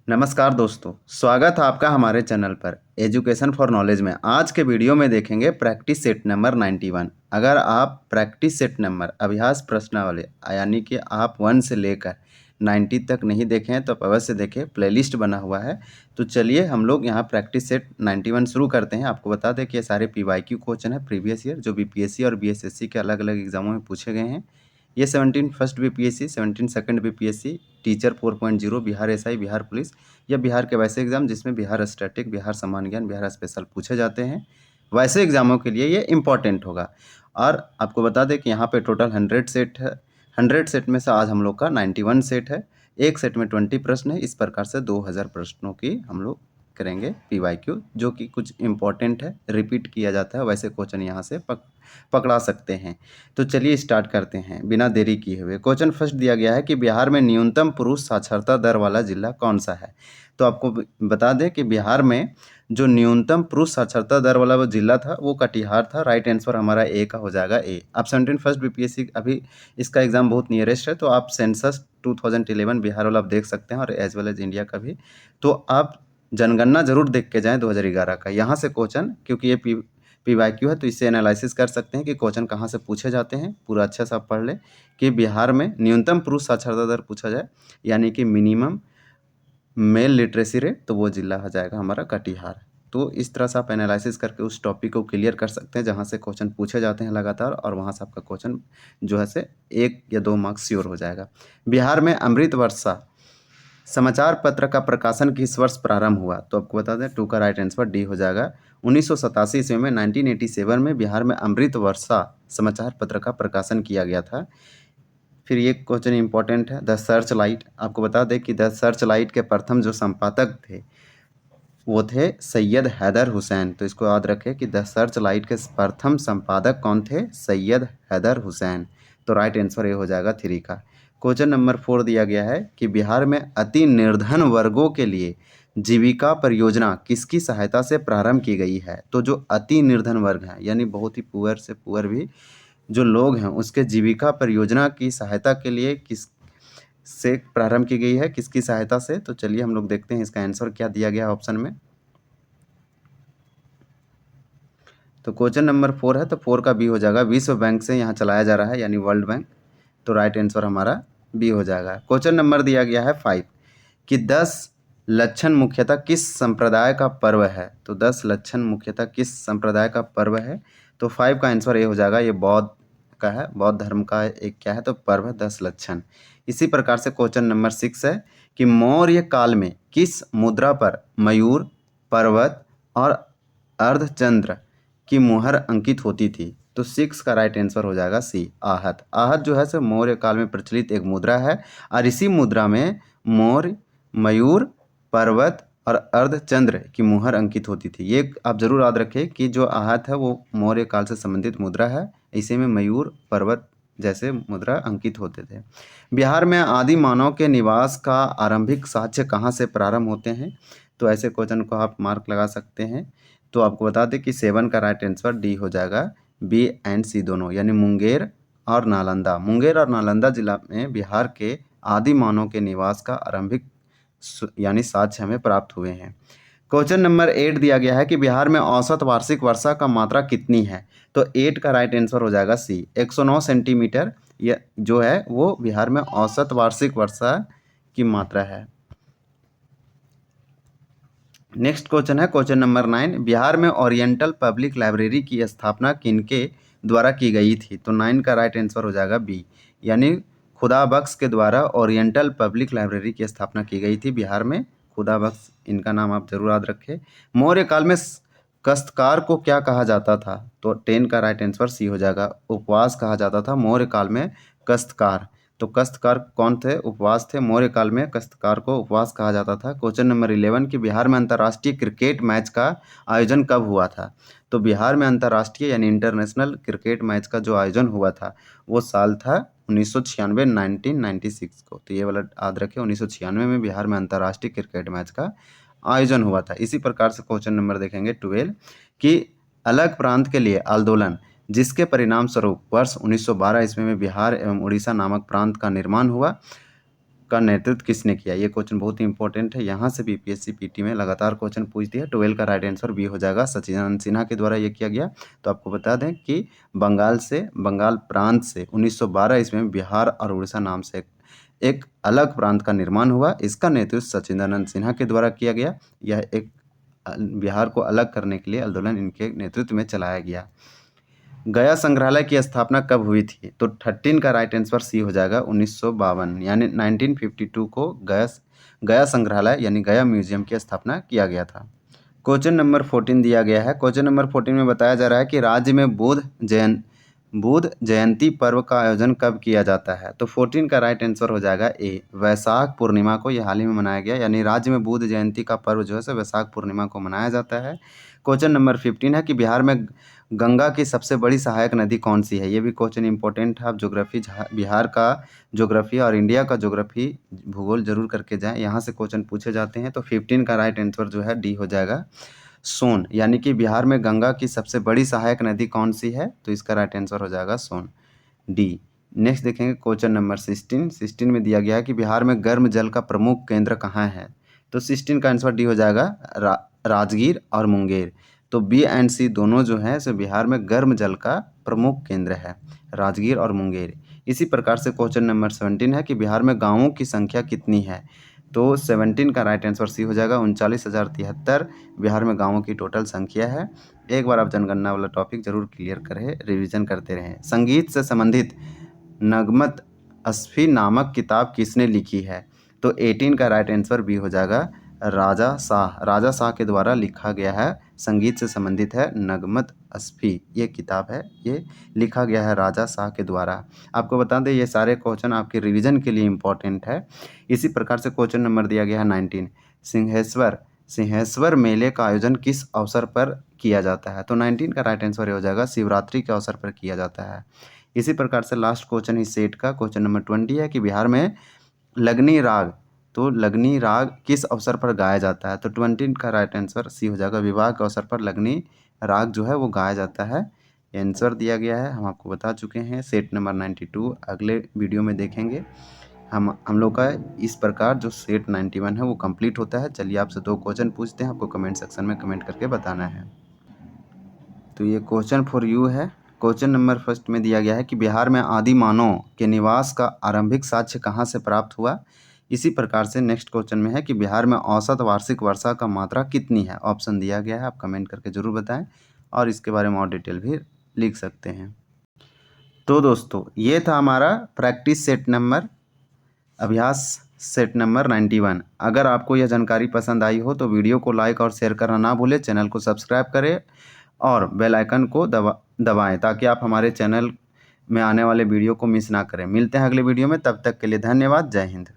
नमस्कार दोस्तों, स्वागत है आपका हमारे चैनल पर एजुकेशन फॉर नॉलेज में। आज के वीडियो में देखेंगे प्रैक्टिस सेट नंबर 91। अगर आप प्रैक्टिस सेट नंबर अभ्यास प्रश्नावली यानी कि आप 1 से लेकर 90 तक नहीं देखें तो आप अवश्य देखें, प्लेलिस्ट बना हुआ है। तो चलिए हम लोग यहाँ प्रैक्टिस सेट 91 शुरू करते हैं। आपको बता दें कि ये सारे PYQ क्वेश्चन है प्रीवियस ईयर, जो BPSC और BSSC के अलग अलग एग्जामों में पूछे गए हैं। ये 17 first BPSC, 17 second BPSC, teacher 4.0, Bihar SI, Bihar police या बिहार के वैसे एग्ज़ाम जिसमें बिहार स्टैटिक, बिहार सामान्य ज्ञान, बिहार स्पेशल पूछे जाते हैं, वैसे एग्ज़ामों के लिए ये इम्पॉर्टेंट होगा। और आपको बता दें कि यहाँ पे टोटल 100 सेट है। 100 सेट में से आज हम लोग का 91 सेट है। एक सेट में 20 प्रश्न है। इस प्रकार से 2000 प्रश्नों की हम लोग करेंगे PYQ, जो कि कुछ इम्पॉर्टेंट है, रिपीट किया जाता है, वैसे क्वेश्चन यहाँ से पकड़ा सकते हैं। तो चलिए स्टार्ट करते हैं बिना देरी किए हुए। क्वेश्चन फर्स्ट दिया गया है कि बिहार में न्यूनतम पुरुष साक्षरता दर वाला जिला कौन सा है। तो आपको बता दें कि बिहार में जो न्यूनतम पुरुष साक्षरता दर वाला वो जिला था वो कटिहार था। राइट आंसर हमारा ए का हो जाएगा ए। आप 17 फर्स्ट BPSC अभी इसका एग्जाम बहुत नियरेस्ट है, तो आप सेंसस 2011 बिहार वाला आप देख सकते हैं और एज वेल एज इंडिया का भी। तो आप जनगणना जरूर देख के जाएं 2011 का। यहाँ से क्वेश्चन, क्योंकि ये PYQ है तो इससे एनालिसिस कर सकते हैं कि क्वेश्चन कहाँ से पूछे जाते हैं। पूरा अच्छा सा पढ़ ले कि बिहार में न्यूनतम पुरुष साक्षरता दर पूछा जाए यानी कि मिनिमम मेल लिटरेसी रेट, तो वो जिला हो जाएगा हमारा कटिहार। तो इस तरह से आप एनालिसिस करके उस टॉपिक को क्लियर कर सकते हैं जहाँ से क्वेश्चन पूछे जाते हैं लगातार, और वहाँ से आपका क्वेश्चन जो है से 1 या 2 मार्क्स श्योर हो जाएगा। बिहार में अमृत वर्षा समाचार पत्र का प्रकाशन किस वर्ष प्रारंभ हुआ। तो आपको बता दें 2 का राइट आंसर डी हो जाएगा। 1987 ईस्वी में 1987 में बिहार में अमृत वर्षा समाचार पत्र का प्रकाशन किया गया था। फिर ये क्वेश्चन इंपॉर्टेंट है, द सर्च लाइट। आपको बता दें कि द सर्च लाइट के प्रथम जो संपादक थे वो थे सैयद हैदर हुसैन। तो इसको याद रखें कि द सर्च लाइट के प्रथम संपादक कौन थे, सैयद हैदर हुसैन। तो राइट आंसर ये हो जाएगा 3 का। क्वेश्चन नंबर 4 दिया गया है कि बिहार में अति निर्धन वर्गों के लिए जीविका परियोजना किसकी सहायता से प्रारंभ की गई है। तो जो अति निर्धन वर्ग हैं यानी बहुत ही पुअर से पुअर भी जो लोग हैं उसके जीविका परियोजना की सहायता के लिए किस से प्रारंभ की गई है, किसकी सहायता से। तो चलिए हम लोग देखते हैं इसका आंसर क्या दिया गया ऑप्शन में। तो क्वेश्चन नंबर 4 है तो 4 का बी हो जाएगा। विश्व बैंक से यहाँ चलाया जा रहा है यानी वर्ल्ड बैंक। तो राइट आंसर हमारा बी हो जाएगा। क्वेश्चन नंबर दिया गया है 5 कि 10 लक्षण मुख्यतः किस संप्रदाय का पर्व है। तो 10 लक्षण मुख्यतः किस संप्रदाय का पर्व है। तो 5 का आंसर ये हो जाएगा, ये बौद्ध का है, बौद्ध धर्म का एक क्या है तो पर्व है 10 लक्षण। इसी प्रकार से क्वेश्चन नंबर 6 है कि मौर्य काल में किस मुद्रा पर मयूर, पर्वत और अर्धचंद्र की मुहर अंकित होती थी। तो 6 का राइट आंसर हो जाएगा सी, आहत। आहत जो है सो मौर्य काल में प्रचलित एक मुद्रा है और इसी मुद्रा में मौर्य, मयूर, पर्वत और अर्धचंद्र की मुहर अंकित होती थी। ये आप जरूर याद रखें कि जो आहत है वो मौर्य काल से संबंधित मुद्रा है। इसी में मयूर, पर्वत जैसे मुद्रा अंकित होते थे। बिहार में आदि मानव के निवास का आरंभिक साक्ष्य कहाँ से प्रारंभ होते हैं। तो ऐसे क्वेश्चन को आप मार्क लगा सकते हैं। तो आपको बता दें कि 7 का राइट आंसर डी हो जाएगा, बी एंड सी दोनों, यानी मुंगेर और नालंदा। मुंगेर और नालंदा जिला में बिहार के आदि मानव के निवास का आरंभिक यानी साक्ष्य हमें प्राप्त हुए हैं। क्वेश्चन नंबर 8 दिया गया है कि बिहार में औसत वार्षिक वर्षा का मात्रा कितनी है। तो 8 का राइट आंसर हो जाएगा सी, 109 सेंटीमीटर ये जो है वो बिहार में औसत वार्षिक वर्षा की मात्रा है। नेक्स्ट क्वेश्चन है क्वेश्चन नंबर 9, बिहार में ओरिएंटल पब्लिक लाइब्रेरी की स्थापना किनके द्वारा की गई थी। तो 9 का राइट आंसर हो जाएगा बी, यानी खुदा बख्श के द्वारा ओरिएंटल पब्लिक लाइब्रेरी की स्थापना की गई थी बिहार में। खुदा बख्श, इनका नाम आप जरूर याद रखें। मौर्य काल में कश्तकार को क्या कहा जाता था। तो 10 का राइट आंसर सी हो जाएगा, उपवास कहा जाता था मौर्य काल में कश्तकार। तो कश्तकार कौन थे, उपवास थे। मौर्य काल में कश्तकार को उपवास कहा जाता था। क्वेश्चन नंबर 11 कि बिहार में अंतर्राष्ट्रीय क्रिकेट मैच का आयोजन कब हुआ था। तो बिहार में अंतर्राष्ट्रीय यानी इंटरनेशनल क्रिकेट मैच का जो आयोजन हुआ था वो साल था 1996, 1996 को। तो ये वाला याद रखें, 1996 में बिहार में अंतर्राष्ट्रीय क्रिकेट मैच का आयोजन हुआ था। इसी प्रकार से क्वेश्चन नंबर देखेंगे 12 कि अलग प्रांत के लिए आंदोलन जिसके परिणाम स्वरूप वर्ष 1912 ईस्वी में बिहार एवं उड़ीसा नामक प्रांत का निर्माण हुआ, का नेतृत्व किसने किया? ये क्वेश्चन बहुत ही इंपॉर्टेंट है। यहाँ से बीपीएससी पीटी में लगातार क्वेश्चन पूछती है। 12 का राइट आंसर बी हो जाएगा, सचिदानंद सिन्हा के द्वारा ये किया गया। तो आपको बता दें कि बंगाल प्रांत से 1912 ईस्वी में बिहार और उड़ीसा नाम से एक अलग प्रांत का निर्माण हुआ। इसका नेतृत्व सचिदानंद सिन्हा के द्वारा किया गया। यह एक बिहार को अलग करने के लिए आंदोलन इनके नेतृत्व में चलाया गया। गया संग्रहालय की स्थापना कब हुई थी? तो 13 का राइट आंसर सी हो जाएगा, 1952 यानी 1952 को गया संग्रहालय यानी गया म्यूजियम की स्थापना किया गया था। क्वेश्चन नंबर 14 दिया गया है। क्वेश्चन नंबर 14 में बताया जा रहा है कि राज्य में बुद्ध जयंती पर्व का आयोजन कब किया जाता है? तो 14 का राइट आंसर हो जाएगा ए, वैशाख पूर्णिमा को। ये हाल ही में मनाया गया, यानी राज्य में बुद्ध जयंती का पर्व जो है सो वैशाख पूर्णिमा को मनाया जाता है। क्वेश्चन नंबर 15 है कि बिहार में गंगा की सबसे बड़ी सहायक नदी कौन सी है? ये भी क्वेश्चन इंपॉर्टेंट है। आप ज्योग्राफी बिहार का ज्योग्राफी और इंडिया का ज्योग्राफी भूगोल जरूर करके जाएं, यहाँ से क्वेश्चन पूछे जाते हैं। तो 15 का राइट आंसर जो है डी हो जाएगा, सोन। यानी कि बिहार में गंगा की सबसे बड़ी सहायक नदी कौन सी है? तो इसका राइट आंसर हो जाएगा सोन, डी। नेक्स्ट देखेंगे क्वेश्चन नंबर 16 में दिया गया है कि बिहार में गर्म जल का प्रमुख केंद्र कहाँ है? तो 16 का आंसर डी हो जाएगा, राजगीर और मुंगेर। तो बी एंड सी दोनों जो है सो बिहार में गर्म जल का प्रमुख केंद्र है, राजगीर और मुंगेर। इसी प्रकार से क्वेश्चन नंबर 17 है कि बिहार में गाँवों की संख्या कितनी है? तो 17 का राइट आंसर सी हो जाएगा, 39,073 बिहार में गाँवों की टोटल संख्या है। एक बार आप जनगणना वाला टॉपिक जरूर क्लियर करें, रिवीजन करते रहें। संगीत से संबंधित नगमत अस्फी नामक किताब किसने लिखी है? तो 18 का राइट आंसर बी हो जाएगा, राजा शाह के द्वारा लिखा गया है। संगीत से संबंधित है नगमत अस्फी, ये किताब है, ये लिखा गया है राजा शाह के द्वारा। आपको बता दें ये सारे क्वेश्चन आपके रिवीजन के लिए इम्पोर्टेंट है। इसी प्रकार से क्वेश्चन नंबर दिया गया है 19, सिंहेश्वर मेले का आयोजन किस अवसर पर किया जाता है? तो 19 का राइट आंसर हो जाएगा, शिवरात्रि के अवसर पर किया जाता है। इसी प्रकार से लास्ट क्वेश्चन इस सेट का क्वेश्चन नंबर 20 है कि बिहार में लगनी राग, तो लगनी राग किस अवसर पर गाया जाता है? तो 20 का राइट आंसर सी हो जाएगा, विवाह के अवसर पर लगनी राग जो है वो गाया जाता है। आंसर दिया गया है, हम आपको बता चुके हैं। सेट नंबर 92 अगले वीडियो में देखेंगे। हम लोग का इस प्रकार जो सेट 91 है वो कंप्लीट होता है। चलिए आपसे 2 क्वेश्चन पूछते हैं, आपको कमेंट सेक्शन में कमेंट करके बताना है। तो ये क्वेश्चन फॉर यू है। क्वेश्चन नंबर फर्स्ट में दिया गया है कि बिहार में आदि मानव के निवास का आरंभिक साक्ष्य कहाँ से प्राप्त हुआ? इसी प्रकार से नेक्स्ट क्वेश्चन में है कि बिहार में औसत वार्षिक वर्षा का मात्रा कितनी है? ऑप्शन दिया गया है, आप कमेंट करके ज़रूर बताएं और इसके बारे में और डिटेल भी लिख सकते हैं। तो दोस्तों ये था हमारा प्रैक्टिस सेट नंबर, अभ्यास सेट नंबर 91। अगर आपको यह जानकारी पसंद आई हो तो वीडियो को लाइक और शेयर करना ना भूलें, चैनल को सब्सक्राइब करें और बेल आइकन को दबाएं ताकि आप हमारे चैनल में आने वाले वीडियो को मिस ना करें। मिलते हैं अगले वीडियो में, तब तक के लिए धन्यवाद। जय हिंद।